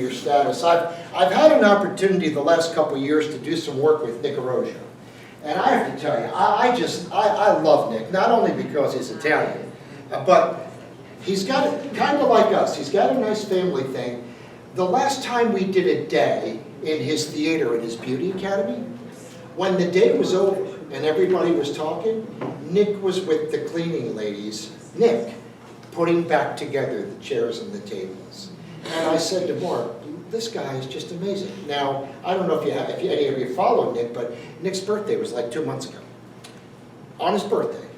your status. I've had an opportunity the last couple of years to do some work with Nick Arroyo. And I have to tell you, I love Nick, not only because he's Italian, but he's got it kind of like us. He's got a nice family thing. The last time we did a day in his theater in his beauty academy, when the day was over and everybody was talking, Nick was with the cleaning ladies, Nick, putting back together the chairs and the tables. And I said to Mark, this guy is just amazing. Now, I don't know if any of you follow Nick, but Nick's birthday was like 2 months ago. On his birthday,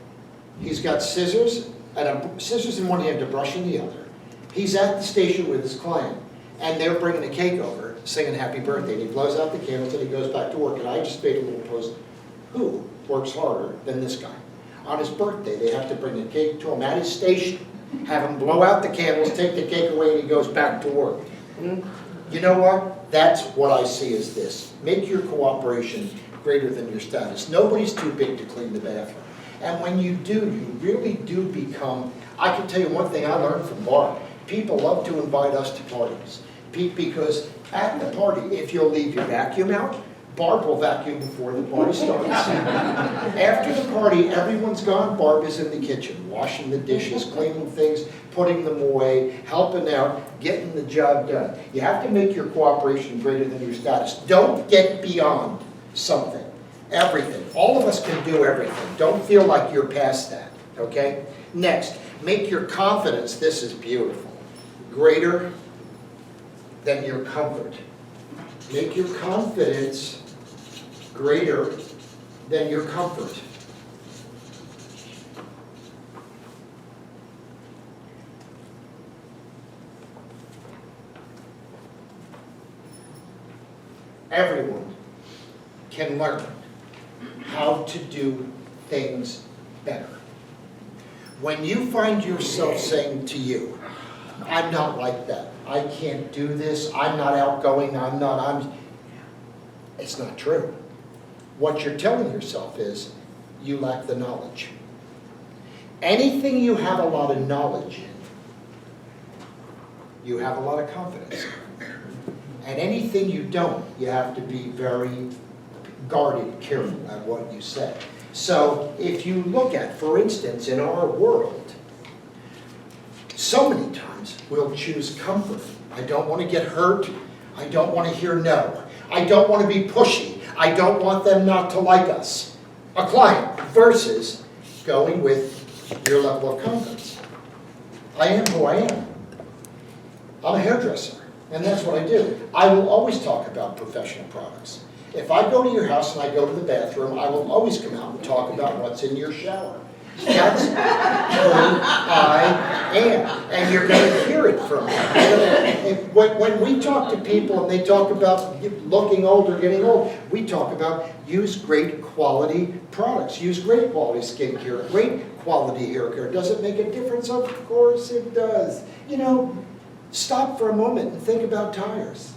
he's got scissors in one hand, a brush in the other. He's at the station with his client, and they're bringing a cake over, singing happy birthday, and he blows out the candles and he goes back to work. And I just made a little post, who works harder than this guy? On his birthday, they have to bring a cake to him at his station, have him blow out the candles, take the cake away, and he goes back to work. You know what? That's what I see as this. Make your cooperation greater than your status. Nobody's too big to clean the bathroom. And when you do, you really do become, I can tell you one thing I learned from Barb. People love to invite us to parties. Because at the party, if you'll leave your vacuum out, Barb will vacuum before the party starts. After the party, everyone's gone. Barb is in the kitchen, washing the dishes, cleaning things, putting them away, helping out, getting the job done. You have to make your cooperation greater than your status. Don't get beyond something. Everything. All of us can do everything. Don't feel like you're past that. Okay? Next, make your confidence, this is beautiful, greater than your comfort. Make your confidence greater than your comfort. Everyone can learn how to do things better. When you find yourself saying to you, I'm not like that, I can't do this, I'm not outgoing, it's not true. What you're telling yourself is, you lack the knowledge. Anything you have a lot of knowledge in, you have a lot of confidence in. And anything you don't, you have to be very guarded, careful at what you say. So if you look at, for instance, in our world, so many times we'll choose comfort. I don't want to get hurt. I don't want to hear no. I don't want to be pushy. I don't want them not to like us. A client versus going with your level of confidence. I am who I am. I'm a hairdresser, and that's what I do. I will always talk about professional products. If I go to your house and I go to the bathroom, I will always come out and talk about what's in your shower. That's who I am. And you're going to hear it from me. When we talk to people and they talk about looking old or getting old, we talk about use great quality products. Use great quality skincare, great quality hair care. Does it make a difference? Of course it does. You know, stop for a moment and think about tires.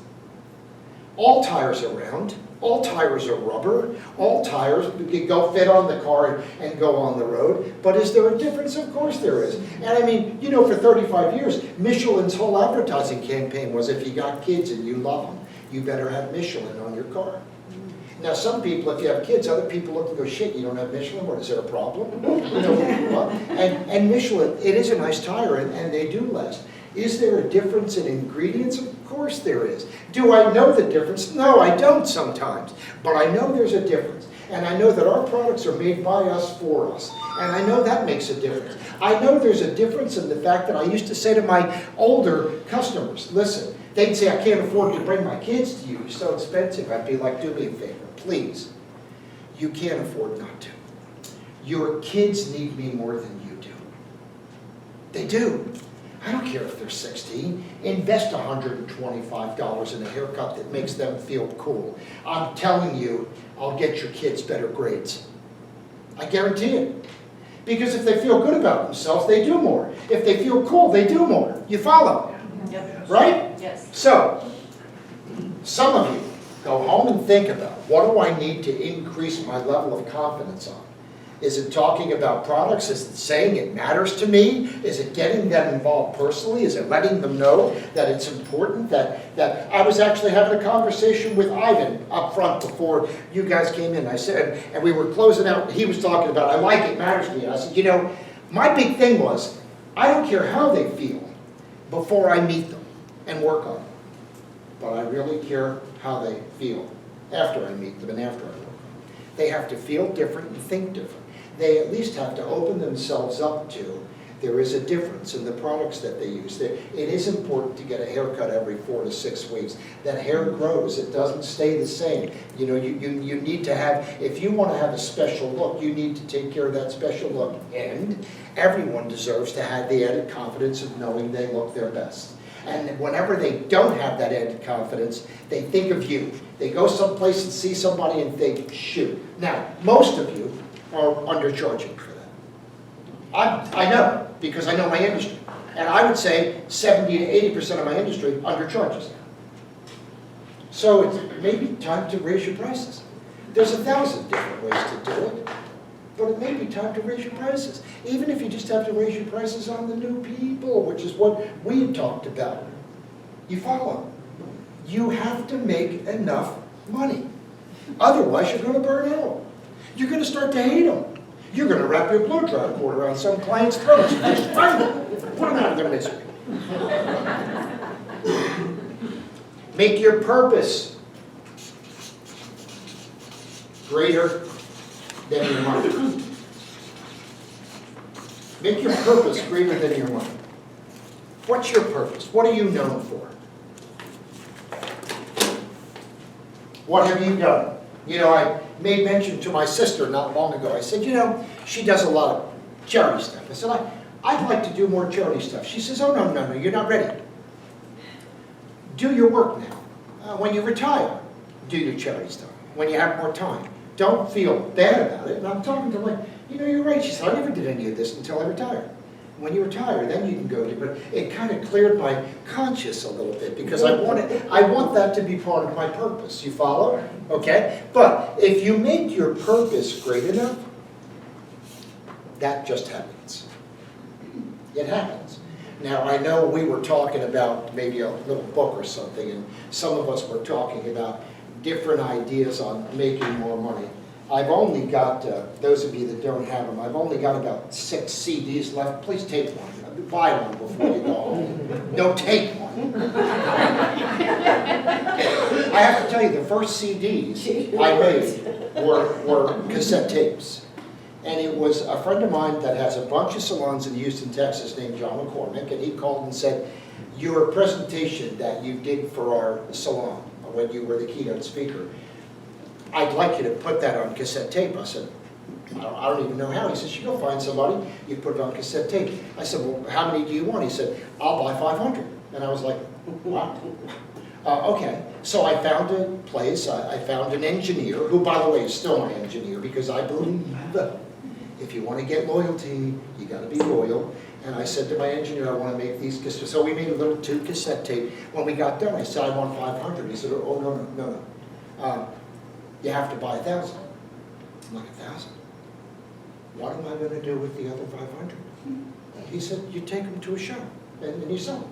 All tires are round. All tires are rubber. All tires go fit on the car and go on the road. But is there a difference? Of course there is. And I mean, you know, for 35 years, Michelin's whole advertising campaign was if you got kids and you love them, you better have Michelin on your car. Now, some people, if you have kids, other people look and go, shit, you don't have Michelin? What, is there a problem? You know, and Michelin, it is a nice tire, and they do last. Is there a difference in ingredients? Of course there is. Do I know the difference? No, I don't sometimes. But I know there's a difference. And I know that our products are made by us for us. And I know that makes a difference. I know there's a difference in the fact that I used to say to my older customers, listen, they'd say, I can't afford to bring my kids to you. It's so expensive. I'd be like, do me a favor, please. You can't afford not to. Your kids need me more than you do. They do. I don't care if they're 16. Invest $125 in a haircut that makes them feel cool. I'm telling you, I'll get your kids better grades. I guarantee it. Because if they feel good about themselves, they do more. If they feel cool, they do more. You follow? Yep. Right? Yes. So, some of you go home and think about, what do I need to increase my level of confidence on? Is it talking about products? Is it saying it matters to me? Is it getting them involved personally? Is it letting them know that it's important? That I was actually having a conversation with Ivan up front before you guys came in. I said, and we were closing out, he was talking about, I like it, matters to me. And I said, you know, my big thing was, I don't care how they feel before I meet them and work on them. But I really care how they feel after I meet them and after I work on them. They have to feel different and think different. They at least have to open themselves up to, there is a difference in the products that they use. It is important to get a haircut every 4 to 6 weeks. That hair grows, it doesn't stay the same. You know, you need to have, if you want to have a special look, you need to take care of that special look. And everyone deserves to have the added confidence of knowing they look their best. And whenever they don't have that added confidence, they think of you. They go someplace and see somebody and think, shoot. Now, most of you are undercharging for that. I know, because I know my industry. And I would say 70 to 80% of my industry undercharges. So it's maybe time to raise your prices. There's 1,000 different ways to do it, but it may be time to raise your prices. Even if you just have to raise your prices on the new people, which is what we had talked about. You follow? You have to make enough money. Otherwise, you're going to burn out. You're going to start to hate them. You're going to wrap your blow dry cord around some client's throats and just put them out of their misery. Make your purpose greater than your money. Make your purpose greater than your money. What's your purpose? What are you known for? What have you done? You know, I made mention to my sister not long ago. I said, you know, she does a lot of charity stuff. I said, I'd like to do more charity stuff. She says, oh, no, you're not ready. Do your work now. When you retire, do your charity stuff. When you have more time. Don't feel bad about it. And I'm talking to her like, you know, you're right. She said, I never did any of this until I retired. When you retire, then you can go to, but it kind of cleared my conscience a little bit because I want that to be part of my purpose. You follow? Okay? But if you make your purpose great enough, that just happens. It happens. Now, I know we were talking about maybe a little book or something, and some of us were talking about different ideas on making more money. I've only got, those of you that don't have them, I've only got about 6 CDs left. Please take one. Buy one before you go home. No, take one. I have to tell you, the first CDs I made were cassette tapes. And it was a friend of mine that has a bunch of salons in Houston, Texas, named John McCormick, and he called and said, your presentation that you did for our salon, when you were the keynote speaker, I'd like you to put that on cassette tape. I said, I don't even know how. He says, you go find somebody, you put it on cassette tape. I said, well, how many do you want? He said, I'll buy 500. And I was like, wow. Okay. So I found a place, I found an engineer, who, by the way, is still my engineer, because I believe if you want to get loyalty, you got to be loyal. And I said to my engineer, I want to make these cassettes. So we made a little 2 cassette tape. When we got done, I said, I want 500. He said, oh, no. You have to buy 1,000. I'm like, 1,000? What am I going to do with the other 500? He said, you take them to a show and you sell them.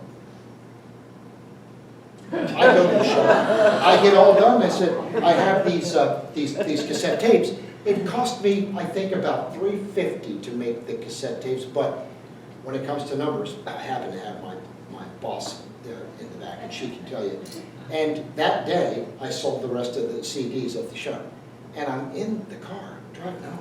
I go to the show. I get all done. I said, I have these cassette tapes. It cost me, I think, about $350 to make the cassette tapes, but when it comes to numbers, I happen to have my boss there in the back, and she can tell you. And that day, I sold the rest of the CDs at the show. And I'm in the car, driving home,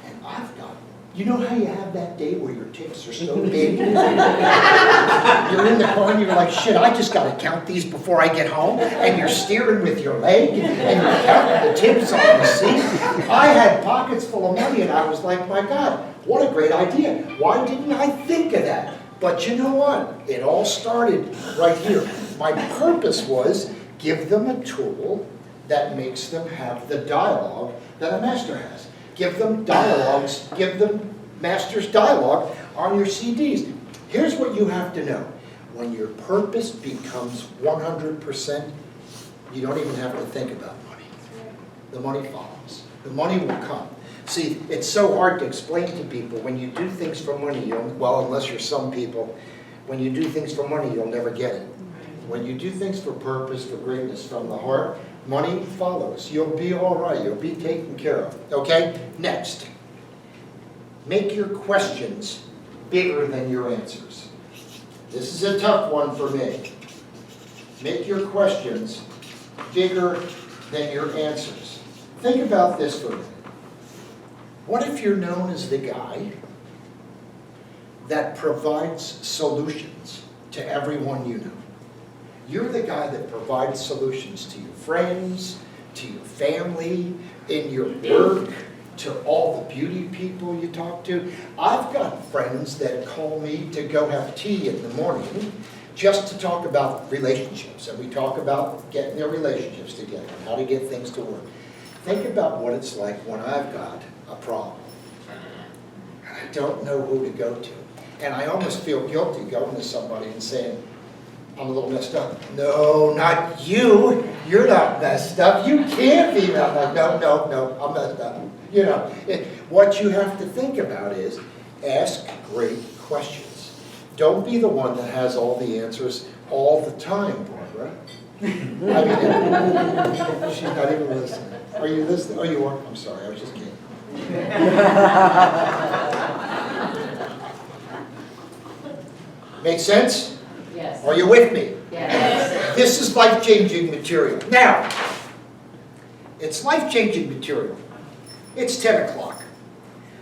and I've got, you know how you have that day where your tips are so big? You're in the car and you're like, shit, I just got to count these before I get home. And you're steering with your leg, and you're counting the tips on the seat. I had pockets full of money, and I was like, my God, what a great idea. Why didn't I think of that? But you know what? It all started right here. My purpose was give them a tool that makes them have the dialogue that a master has. Give them dialogues, give them master's dialogue on your CDs. Here's what you have to know. When your purpose becomes 100%, you don't even have to think about money. The money follows. The money will come. See, it's so hard to explain to people when you do things for money, well, unless you're some people, when you do things for money, you'll never get it. When you do things for purpose, for greatness, from the heart, money follows. You'll be all right. You'll be taken care of. Okay? Next. Make your questions bigger than your answers. This is a tough one for me. Make your questions bigger than your answers. Think about this for a minute. What if you're known as the guy that provides solutions to everyone you know? You're the guy that provides solutions to your friends, to your family, in your work, to all the beauty people you talk to. I've got friends that call me to go have tea in the morning just to talk about relationships. And we talk about getting their relationships together and how to get things to work. Think about what it's like when I've got a problem. I don't know who to go to. And I almost feel guilty going to somebody and saying, I'm a little messed up. No, not you. You're not messed up. You can't be that. Like, no, I'm messed up. You know, what you have to think about is ask great questions. Don't be the one that has all the answers all the time, Barbara. I mean, she's not even listening. Are you listening? Oh, you are? I'm sorry, I was just kidding. Make sense? Yes. Are you with me? Yes. This is life-changing material. Now, it's life-changing material. It's 10 o'clock.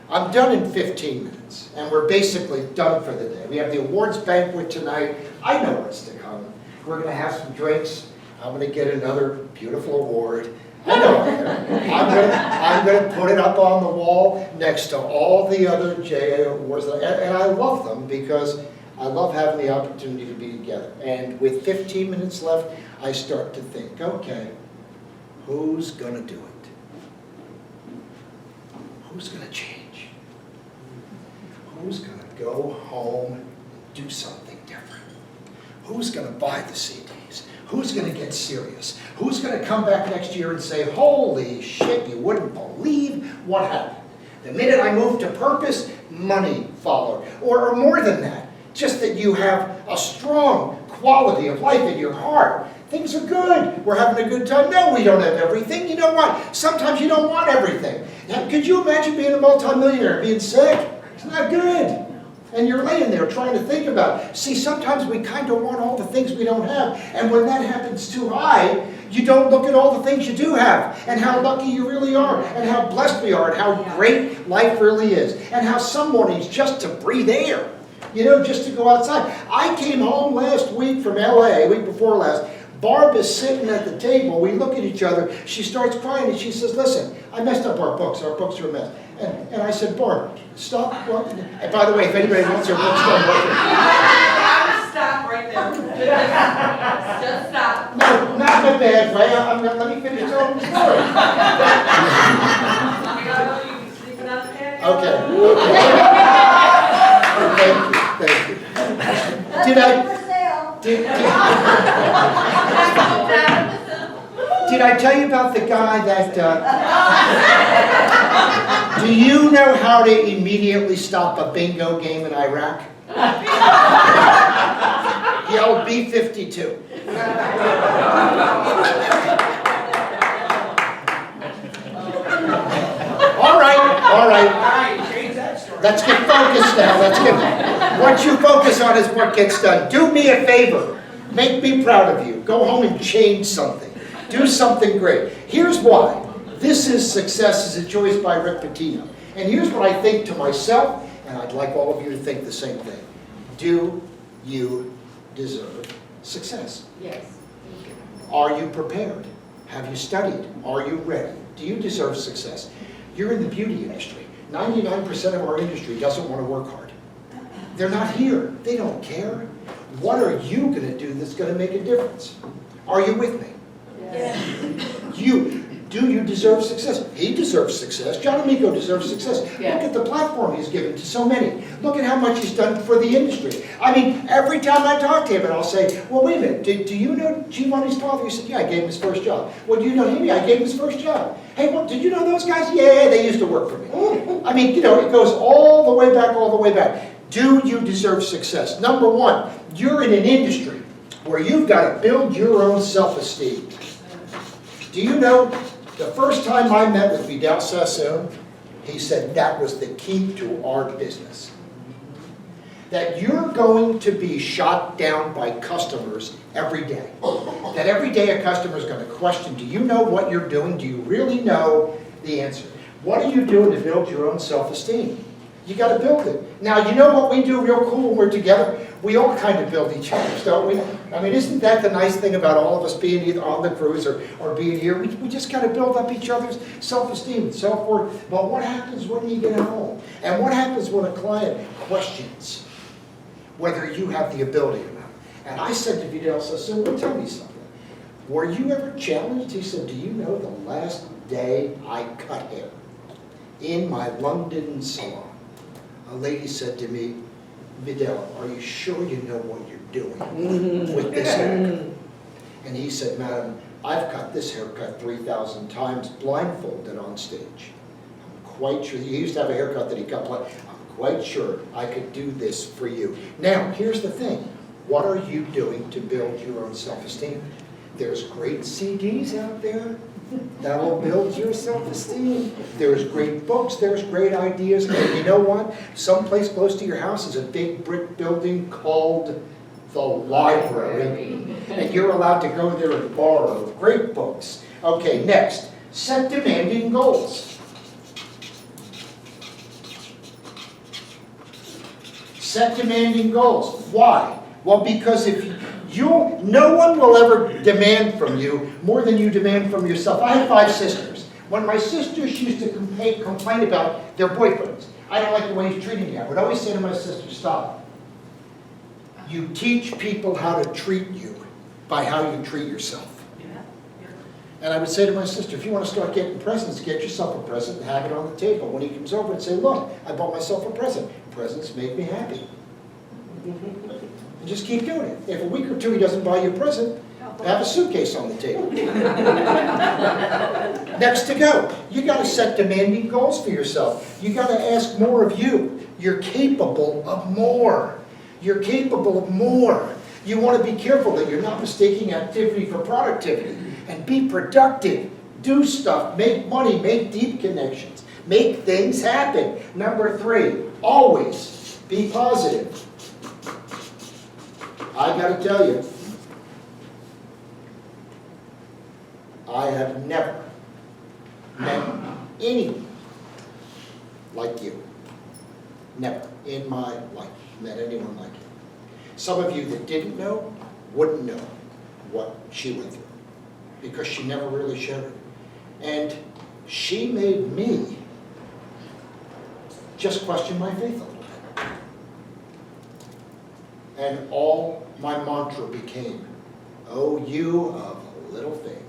I'm done in 15 minutes, and we're basically done for the day. We have the awards banquet tonight. I know what's to come. We're going to have some drinks. I'm going to get another beautiful award. I know I am. I'm going to put it up on the wall next to all the other JA awards. And I love them because I love having the opportunity to be together. And with 15 minutes left, I start to think, okay, who's going to do it? Who's going to change? Who's going to go home and do something different? Who's going to buy the CDs? Who's going to get serious? Who's going to come back next year and say, holy shit, you wouldn't believe what happened? The minute I moved to purpose, money followed. Or more than that, just that you have a strong quality of life in your heart. Things are good. We're having a good time. No, we don't have everything. You know what? Sometimes you don't want everything. Now, could you imagine being a multimillionaire and being sick? It's not good. And you're laying there trying to think about it. See, sometimes we kind of want all the things we don't have. And when that happens too high, you don't look at all the things you do have and how lucky you really are and how blessed we are and how great life really is and how some mornings just to breathe air, you know, just to go outside. I came home last week from LA, week before last. Barb is sitting at the table. We look at each other. She starts crying and she says, listen, I messed up our books. Our books are a mess. And I said, Barb, stop. And by the way, if anybody wants their books done, I would stop right there. Just stop. no, not in a bad way. Let me finish telling the story. I gotta know you can sleep on the patio. Okay. Thank you. Did I tell you about the guy that, do you know how to immediately stop a bingo game in Iraq? Yell B-52. All right. Let's get focused now. What you focus on is what gets done. Do me a favor. Make me proud of you. Go home and change something. Do something great. Here's why. This is Success is a Choice by Rick Pitino. And here's what I think to myself, and I'd like all of you to think the same thing. Do you deserve success? Yes. Are you prepared? Have you studied? Are you ready? Do you deserve success? You're in the beauty industry. 99% of our industry doesn't want to work hard. They're not here. They don't care. What are you going to do that's going to make a difference? Are you with me? Yes. Do you deserve success? He deserves success. John Amico deserves success. Yeah. Look at the platform he's given to so many. Look at how much he's done for the industry. I mean, every time I talk to him, and I'll say, well, wait a minute, do you know Giovanni's father? He said, yeah, I gave him his first job. Well, do you know him? Yeah, I gave him his first job. Hey, well, did you know those guys? Yeah, they used to work for me. I mean, you know, it goes all the way back, all the way back. Do you deserve success? Number one, you're in an industry where you've got to build your own self-esteem. Do you know, the first time I met with Vidal Sassoon, he said that was the key to our business. That you're going to be shot down by customers every day. That every day a customer is going to question, do you know what you're doing? Do you really know the answer? What are you doing to build your own self-esteem? You got to build it. Now, you know what we do real cool when we're together? We all kind of build each other's, don't we? I mean, isn't that the nice thing about all of us being either on the cruise or being here? We just kind of build up each other's self-esteem and self-worth. But what happens when you get home? And what happens when a client questions whether you have the ability or not? And I said to Vidal, I said, well, tell me something. Were you ever challenged? He said, do you know the last day I cut hair in my London salon? A lady said to me, Vidal, are you sure you know what you're doing with this haircut? And he said, madam, I've cut this haircut 3,000 times blindfolded on stage. I'm quite sure, he used to have a haircut that he cut blind. I'm quite sure I could do this for you. Now, here's the thing. What are you doing to build your own self-esteem? There's great CDs out there that will build your self-esteem. There's great books, there's great ideas, and you know what? Someplace close to your house is a big brick building called the library, and you're allowed to go there and borrow great books. Okay, next, set demanding goals. Set demanding goals. Why? Well, because if no one will ever demand from you more than you demand from yourself. I have 5 sisters. When my sisters used to complain about their boyfriends, I don't like the way he's treating me, I would always say to my sister, stop. You teach people how to treat you by how you treat yourself. And I would say to my sister, if you want to start getting presents, get yourself a present and have it on the table. When he comes over and say, look, I bought myself a present. Presents make me happy. And just keep doing it. If a week or two he doesn't buy you a present, have a suitcase on the table. Next to go. You got to set demanding goals for yourself. You got to ask more of you. You're capable of more. You're capable of more. You want to be careful that you're not mistaking activity for productivity. And be productive. Do stuff. Make money. Make deep connections. Make things happen. Number 3, always be positive. I got to tell you, I have never met anyone like you. Never in my life met anyone like you. Some of you that didn't know wouldn't know what she went through because she never really shared it. And she made me just question my faith a little bit. And all my mantra became, oh, you of little faith.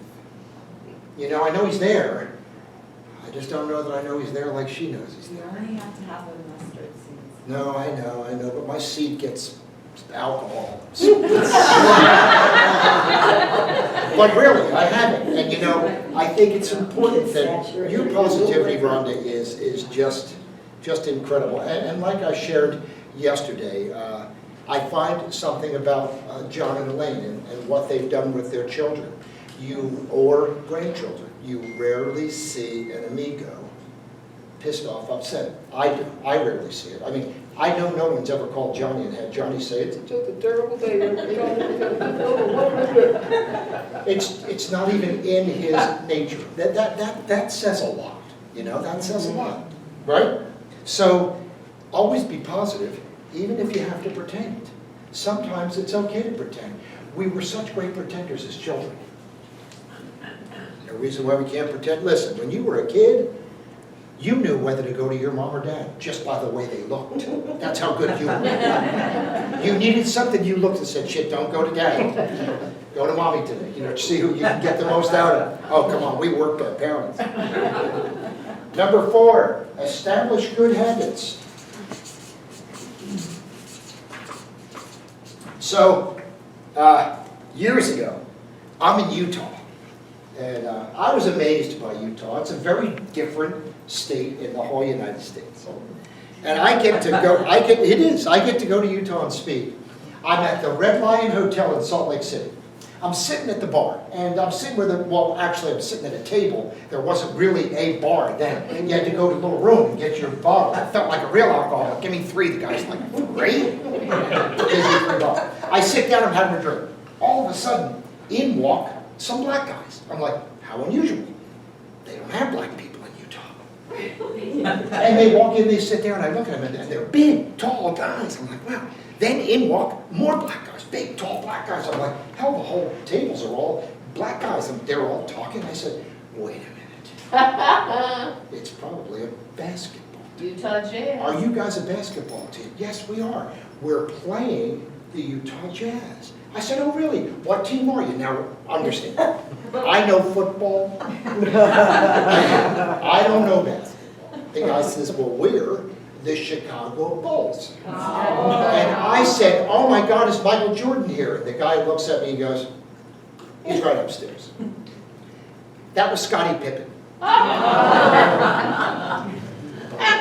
You know, I know he's there. I just don't know that I know he's there like she knows he's You there. only have to have a mustard seed. No, I know, but my seed gets alcohol. But really, I haven't. And you know, I think it's important that your positivity, Rhonda, is just incredible. And like I shared yesterday, I find something about John and Elaine and what they've done with their children, or grandchildren. You rarely see an amigo pissed off, upset. I do. I rarely see it. I mean, I know no one's ever called Johnny and had Johnny say, it's just a terrible day. It's not even in his nature. That says a lot. You know, that says a lot, right? So always be positive, even if you have to pretend. Sometimes it's okay to pretend. We were such great pretenders as children. No reason why we can't pretend. Listen, when you were a kid, you knew whether to go to your mom or dad just by the way they looked. That's how good you were. You needed something, you looked and said, shit, don't go to dad. Go to mommy today, see who you can get the most out of. Oh, come on, we worked our parents. Number 4, establish good habits. So, years ago, I'm in Utah, and I was amazed by Utah. It's a very different state in the whole United States. And I get to go, I get to go to Utah and speak. I'm at the Red Lion Hotel in Salt Lake City. I'm sitting at the bar, and I'm sitting with I'm sitting at a table. There wasn't really a bar then. You had to go to a little room and get your bottle. I felt like a real alcoholic. Give me 3. The guy's like, 3? Gives me 3 bottles. I sit down, I'm having a drink. All of a sudden, in walk some black guys. I'm like, how unusual. They don't have black people in Utah. And they walk in, they sit there, and I look at them, and they're big, tall guys. I'm like, wow. Then in walk more black guys, big, tall black guys. I'm like, hell, the whole tables are all black guys, and they're all talking. I said, wait a minute. It's probably a basketball team. Utah Jazz. Are you guys a basketball team? Yes, we are. We're playing the Utah Jazz. I said, oh, really? What team are you? Now, understand. I know football. I don't know basketball. The guy says, well, we're the Chicago Bulls. Oh. And I said, oh my God, is Michael Jordan here? And the guy looks at me and goes, he's right upstairs. That was Scottie Pippen. I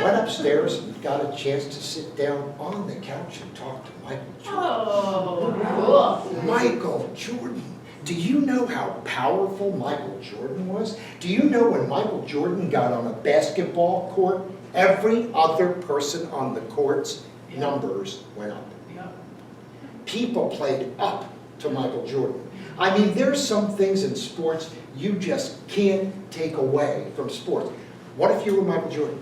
went upstairs and got a chance to sit down on the couch and talk to Michael Jordan. Oh, cool. Michael Jordan. Do you know how powerful Michael Jordan was? Do you know when Michael Jordan got on a basketball court, every other person on the court's numbers went up? People played up to Michael Jordan. I mean, there's some things in sports you just can't take away from sports. What if you were Michael Jordan?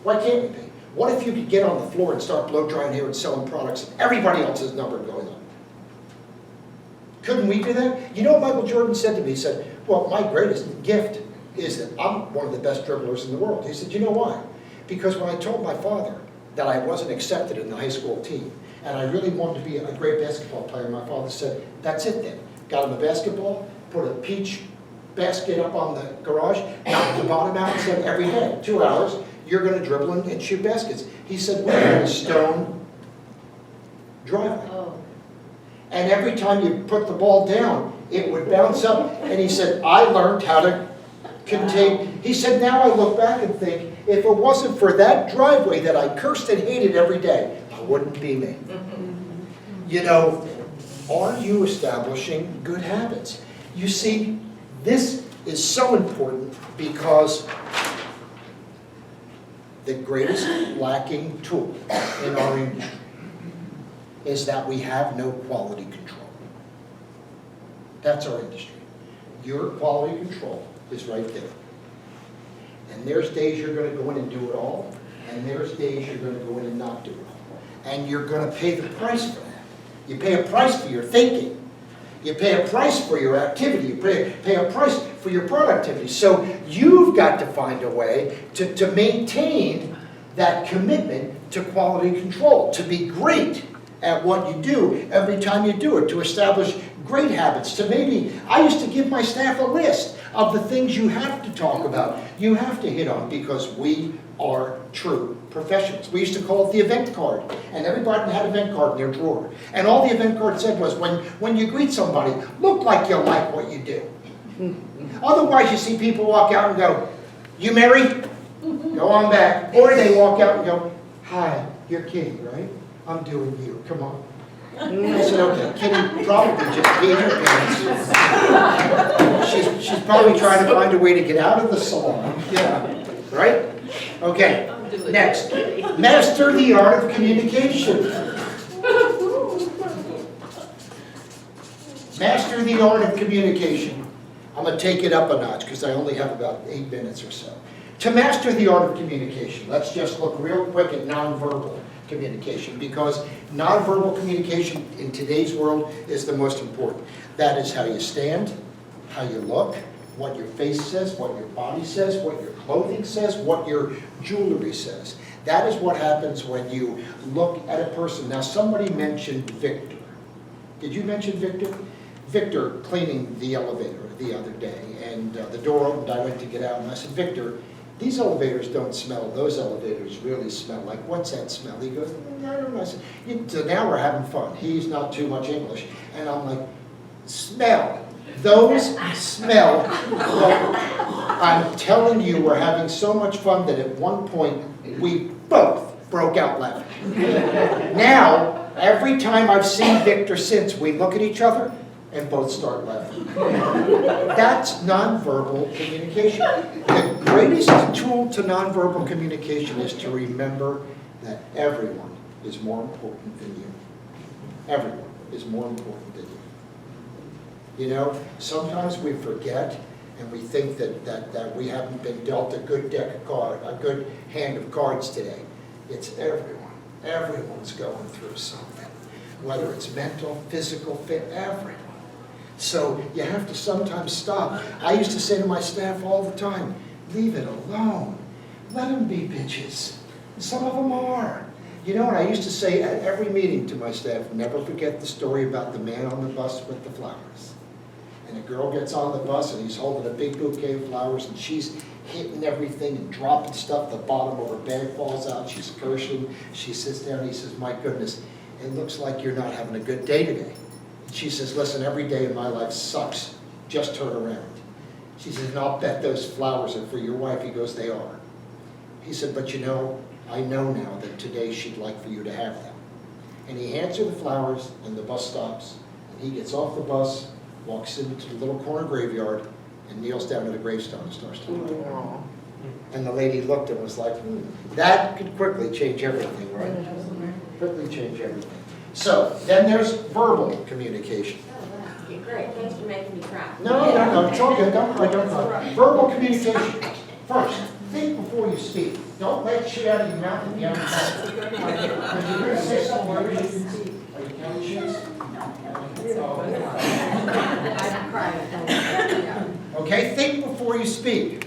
Why can't we be? What if you could get on the floor and start blow drying hair and selling products and everybody else's number going up? Couldn't we do that? You know what Michael Jordan said to me? He said, well, my greatest gift is that I'm one of the best dribblers in the world. He said, you know why? Because when I told my father that I wasn't accepted in the high school team and I really wanted to be a great basketball player, my father said, that's it then. Got him a basketball, put a peach basket up on the garage, knocked the bottom out and said, every day, 2 hours, you're going to dribble and shoot baskets. He said, we had a stone driveway. Oh. And every time you put the ball down, it would bounce up. And he said, I learned how to contain. He said, now I look back and think, if it wasn't for that driveway that I cursed and hated every day, I wouldn't be me. You know, are you establishing good habits? You see, this is so important because the greatest lacking tool in our industry is that we have no quality control. That's our industry. Your quality control is right there. And there's days you're going to go in and do it all, and there's days you're going to go in and not do it all. And you're going to pay the price for that. You pay a price for your thinking. You pay a price for your activity. You pay a price for your productivity. So you've got to find a way to maintain that commitment to quality control, to be great at what you do every time you do it, to establish great habits, to maybe, I used to give my staff a list of the things you have to talk about, you have to hit on, because we are true professionals. We used to call it the event card, and everybody had an event card in their drawer. And all the event card said was, when you greet somebody, look like you like what you do. Otherwise, you see people walk out and go, you married? Go on back. Or they walk out and go, hi, you're kidding, right? I'm doing you, come on. I said, okay, Kitty probably just peed her pants. She's probably trying to find a way to get out of the salon. Yeah, right? Okay, next. Master the art of communication. Master the art of communication. I'm going to take it up a notch because I only have about 8 minutes or so. To master the art of communication, let's just look real quick at nonverbal communication, because nonverbal communication in today's world is the most important. That is how you stand, how you look, what your face says, what your body says, what your clothing says, what your jewelry says. That is what happens when you look at a person. Now, somebody mentioned Victor. Did you mention Victor? Victor cleaning the elevator the other day, and the door opened, I went to get out, and I said, Victor, these elevators don't smell, those elevators really smell. Like, what's that smell? He goes, I don't know. I said, so now we're having fun. He's not too much English. And I'm like, smell. Those smell. Well, I'm telling you, we're having so much fun that at one point, we both broke out laughing. Now, every time I've seen Victor since, we look at each other and both start laughing. That's nonverbal communication. The greatest tool to nonverbal communication is to remember that everyone is more important than you. Everyone is more important than you. You know, sometimes we forget and we think that we haven't been dealt a good deck of cards, a good hand of cards today. It's everyone. Everyone's going through something. Whether it's mental, physical, fit, everyone. So you have to sometimes stop. I used to say to my staff all the time, leave it alone. Let them be bitches. Some of them are. You know, and I used to say at every meeting to my staff, never forget the story about the man on the bus with the flowers. And a girl gets on the bus and he's holding a big bouquet of flowers and she's hitting everything and dropping stuff. The bottom of her bag falls out. She's cursing. She sits down and he says, my goodness, it looks like you're not having a good day today. She says, listen, every day in my life sucks. Just turn around. She says, and I'll bet those flowers are for your wife. He goes, they are. He said, but you know, I know now that today she'd like for you to have them. And he hands her the flowers and the bus stops. And he gets off the bus, walks into the little corner graveyard, and kneels down to the gravestone and starts to look. And the lady looked and was like, that could quickly change everything, right? Quickly change everything. So, then there's verbal communication. Great, thanks for making me cry. No, it's all good, don't cry, don't cry. Verbal communication. First, think before you speak. Don't let shit out of your mouth if you haven't thought. If you're going to say something, are you counting shits? I'm crying. Okay, think before you speak.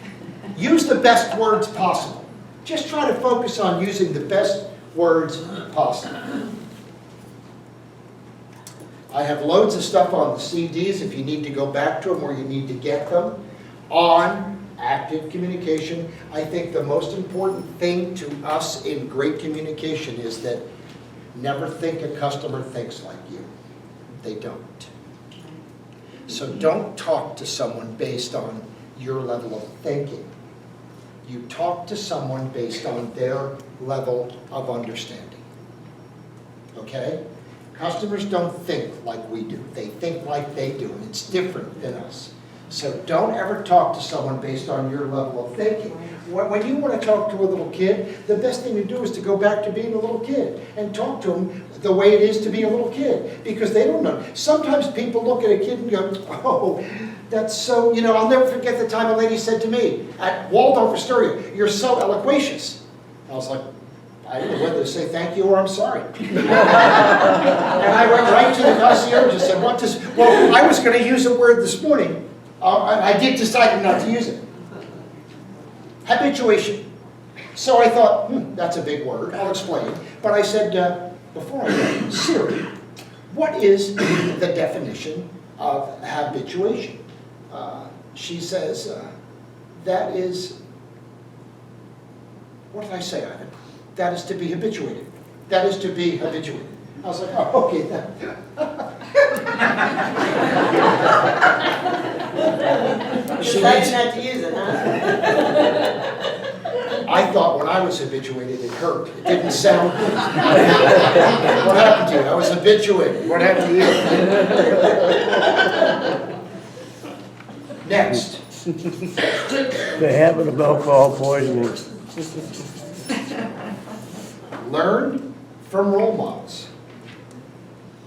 Use the best words possible. Just try to focus on using the best words possible. I have loads of stuff on the CDs if you need to go back to them or you need to get them on active communication. I think the most important thing to us in great communication is that never think a customer thinks like you. They don't. So don't talk to someone based on your level of thinking. You talk to someone based on their level of understanding. Okay? Customers don't think like we do. They think like they do, and it's different than us. So don't ever talk to someone based on your level of thinking. When you want to talk to a little kid, the best thing to do is to go back to being a little kid and talk to them the way it is to be a little kid, because they don't know. Sometimes people look at a kid and go, oh, that's so, you know, I'll never forget the time a lady said to me at Waldorf Astoria, you're so eloquentious. I was like, I didn't know whether to say thank you or I'm sorry. And I went right to the concierge and said, what does, well, I was going to use a word this morning. I did decide not to use it. Habituation. So I thought, that's a big word, I'll explain. But I said, before I go, Siri, what is the definition of habituation? She says, that is, what did I say, Ivan? That is to be habituated. That is to be habituated. I was like, oh, okay, then. She decided not to use it, huh? I thought when I was habituated, it hurt. It didn't sound good. What happened to you? I was habituated. What happened to you? Next. The habit of alcohol poisoning. Learn from role models.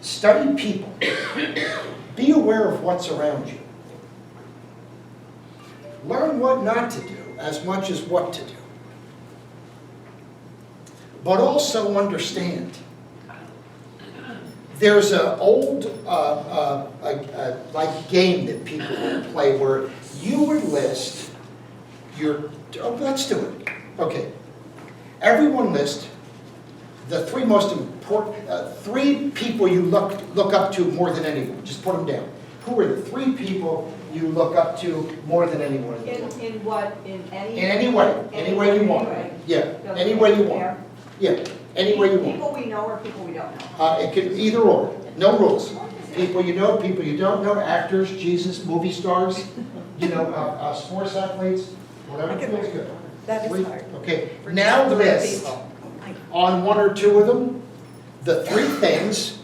Study people. Be aware of what's around you. Learn what not to do as much as what to do. But also understand. There's an old like game that people would play where you would list your, let's do it. Okay. Everyone list the three most important, three people you look up to more than anyone. Just put them down. Who are the 3 people you look up to more than anyone in the world? In what, in any? In any way you want. Yeah, any way you want. Yeah, any way you want. People we know or people we don't know? It could either or, no rules. People you know, people you don't know, actors, Jesus, movie stars, sports athletes, whatever feels good. That is 3, hard. okay, now list on 1 or 2 of them, the 3 things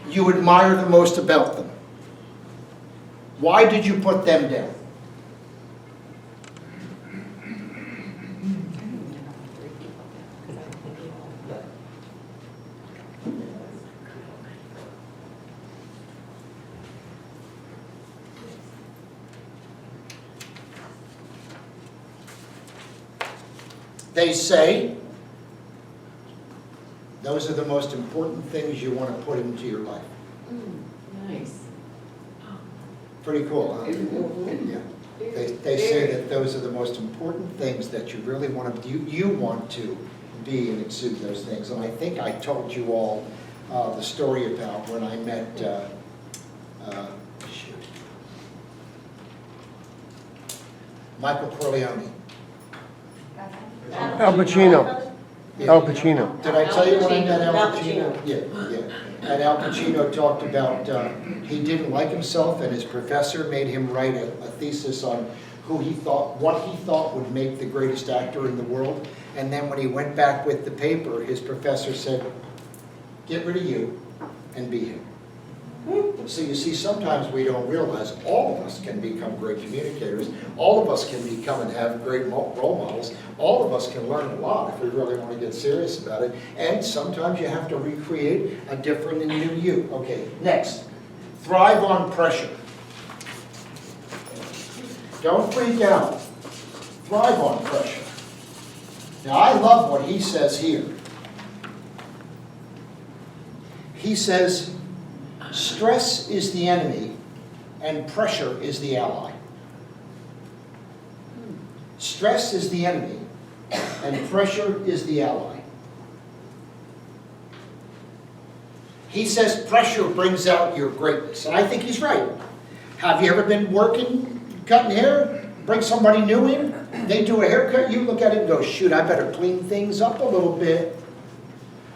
you admire the most about them. Why did you put them down? They say those are the most important things you want to put into your life. Nice. Pretty cool, huh? Yeah. They say that those are the most important things that you really want to, you want to be and exude those things. And I think I told you all the story about when I met, Michael Corleone. Al Pacino. Yeah. Al Pacino. Did I tell you when I met Al Al Pacino? Pacino. Yeah. And Al Pacino talked about, he didn't like himself, and his professor made him write a thesis on what he thought would make the greatest actor in the world. And then when he went back with the paper, his professor said, get rid of you and be him. So you see, sometimes we don't realize all of us can become great communicators. All of us can become and have great role models. All of us can learn a lot if we really want to get serious about it. And sometimes you have to recreate a different and new you. Okay, next. Thrive on pressure. Don't freak out. Thrive on pressure. Now, I love what he says here. He says, stress is the enemy and pressure is the ally. Stress is the enemy and pressure is the ally. He says pressure brings out your greatness, and I think he's right. Have you ever been working, cutting hair, bring somebody new in, they do a haircut, you look at it and go, shoot, I better clean things up a little bit.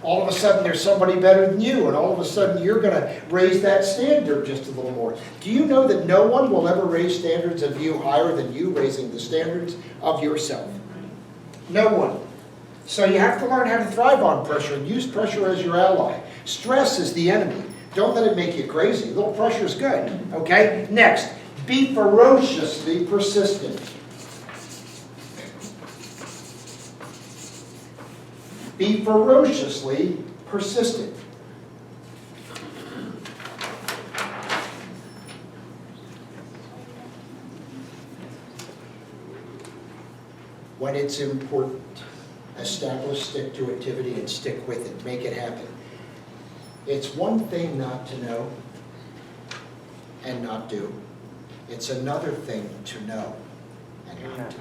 All of a sudden there's somebody better than you, and all of a sudden you're going to raise that standard just a little more. Do you know that no one will ever raise standards of you higher than you raising the standards of yourself? No one. So you have to learn how to thrive on pressure and use pressure as your ally. Stress is the enemy. Don't let it make you crazy. A little pressure is good. Okay? Next, be ferociously persistent. Be ferociously persistent. When it's important, establish stick-to-itiveness and stick with it. Make it happen. It's one thing not to know and not do. It's another thing to know and not do.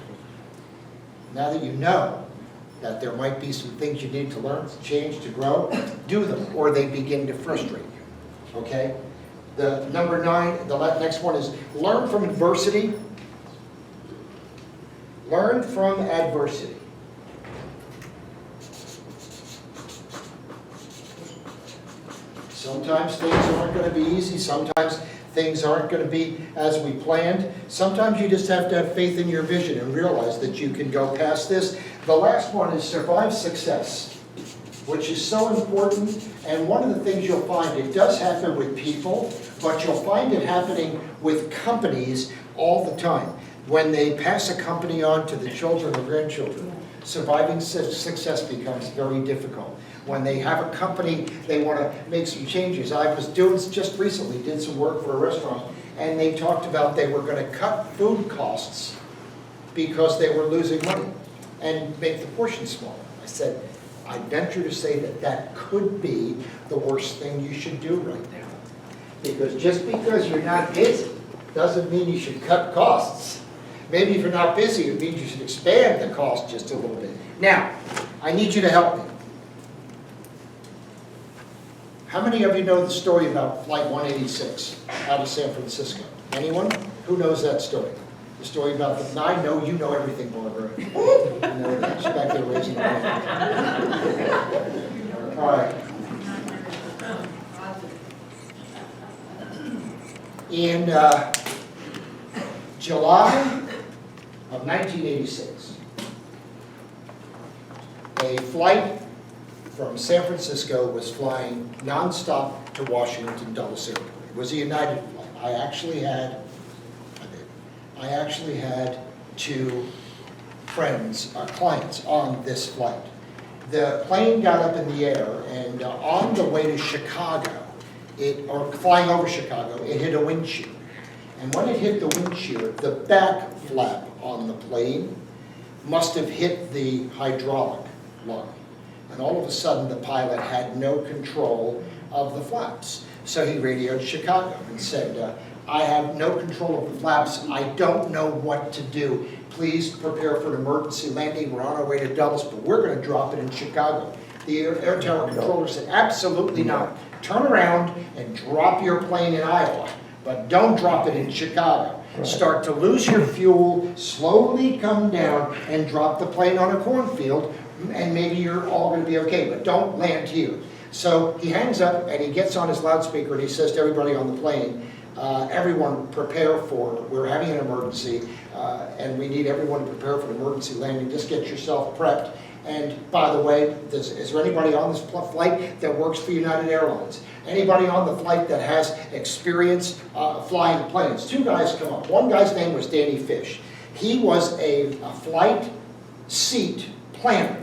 Now that you know that there might be some things you need to learn, to change, to grow, do them, or they begin to frustrate you. Okay? The number 9, the next one is learn from adversity. Learn from adversity. Sometimes things aren't going to be easy. Sometimes things aren't going to be as we planned. Sometimes you just have to have faith in your vision and realize that you can go past this. The last one is survive success, which is so important. And one of the things you'll find, it does happen with people, but you'll find it happening with companies all the time. When they pass a company on to the children or grandchildren, surviving success becomes very difficult. When they have a company, they want to make some changes. I was doing, just recently, did some work for a restaurant, and they talked about they were going to cut food costs because they were losing money and make the portion smaller. I said, I venture to say that that could be the worst thing you should do right now. Because just because you're not busy doesn't mean you should cut costs. Maybe if you're not busy, it means you should expand the cost just a little bit. Now, I need you to help me. How many of you know the story about Flight 186 out of San Francisco? Anyone? Who knows that story? The story about the, I know you know everything, Barbara. You know that. She's back there raising her hand. All right. In July of 1986, a flight from San Francisco was flying nonstop to Washington Dulles Airport. It was a United flight. I actually had two friends, clients on this flight. The plane got up in the air, and on the way to Chicago, or flying over Chicago, it hit a wind shear. And when it hit the wind shear, the back flap on the plane must have hit the hydraulic line. And all of a sudden, the pilot had no control of the flaps. So he radioed Chicago and said, I have no control of the flaps. I don't know what to do. Please prepare for an emergency landing. We're on our way to Dulles, but we're going to drop it in Chicago. The air tower controller said, absolutely not. Turn around and drop your plane in Iowa, but don't drop it in Chicago. Right. Start to lose your fuel, slowly come down and drop the plane on a cornfield, and maybe you're all going to be okay, but don't land here. So he hangs up and he gets on his loudspeaker and he says to everybody on the plane, everyone prepare for, we're having an emergency, and we need everyone to prepare for an emergency landing. Just get yourself prepped. And by the way, is there anybody on this flight that works for United Airlines? Anybody on the flight that has experience flying planes? Two guys come up. One guy's name was Danny Fish. He was a flight seat planner.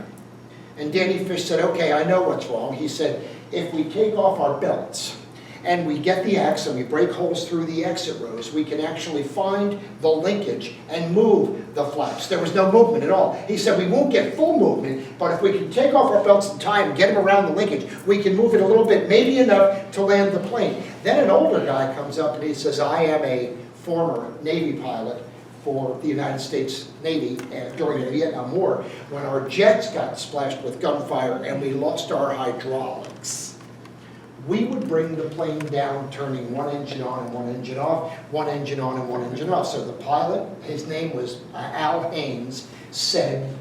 And Danny Fish said, okay, I know what's wrong. He said, if we take off our belts and we get the X and we break holes through the exit rows, we can actually find the linkage and move the flaps. There was no movement at all. He said, we won't get full movement, but if we can take off our belts in time and get them around the linkage, we can move it a little bit, maybe enough to land the plane. Then an older guy comes up and he says, I am a former Navy pilot for the United States Navy during the Vietnam War, when our jets got splashed with gunfire and we lost our hydraulics. We would bring the plane down, turning one engine on and one engine off, one engine on and one engine off. So the pilot, his name was Al Haynes, said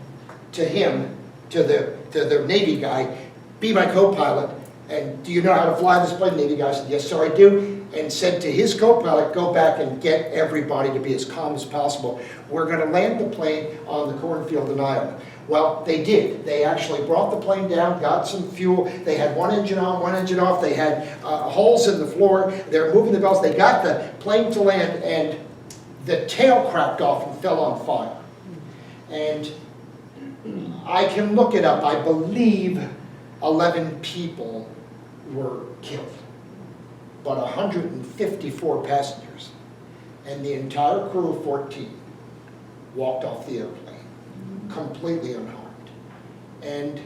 to him, to the Navy guy, be my co-pilot, and do you know how to fly this plane? The Navy guy said, yes, sir, I do. And said to his co-pilot, go back and get everybody to be as calm as possible. We're going to land the plane on the cornfield in Iowa. Well, they did. They actually brought the plane down, got some fuel. They had one engine on, one engine off. They had holes in the floor. They were moving the belts. They got the plane to land, and the tail cracked off and fell on fire. And I can look it up. I believe 11 people were killed, but 154 passengers, and the entire crew of 14 walked off the airplane, completely unharmed. And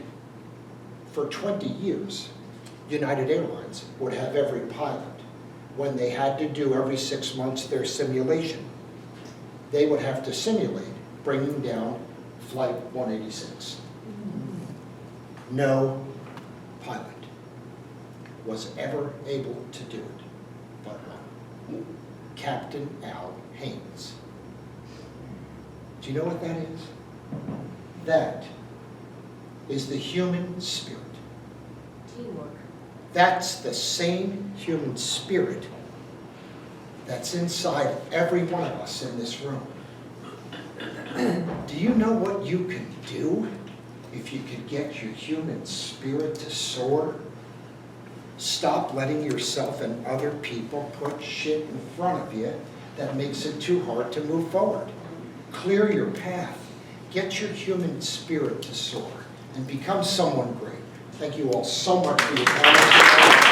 for 20 years, United Airlines would have every pilot, when they had to do every 6 months their simulation, they would have to simulate bringing down Flight 186. No pilot was ever able to do it but one, Captain Al Haynes. Do you know what that is? That is the human spirit. Teamwork. That's the same human spirit that's inside every one of us in this room. Do you know what you can do if you could get your human spirit to soar? Stop letting yourself and other people put shit in front of you that makes it too hard to move forward. Clear your path. Get your human spirit to soar and become someone great. Thank you all so much for your comments.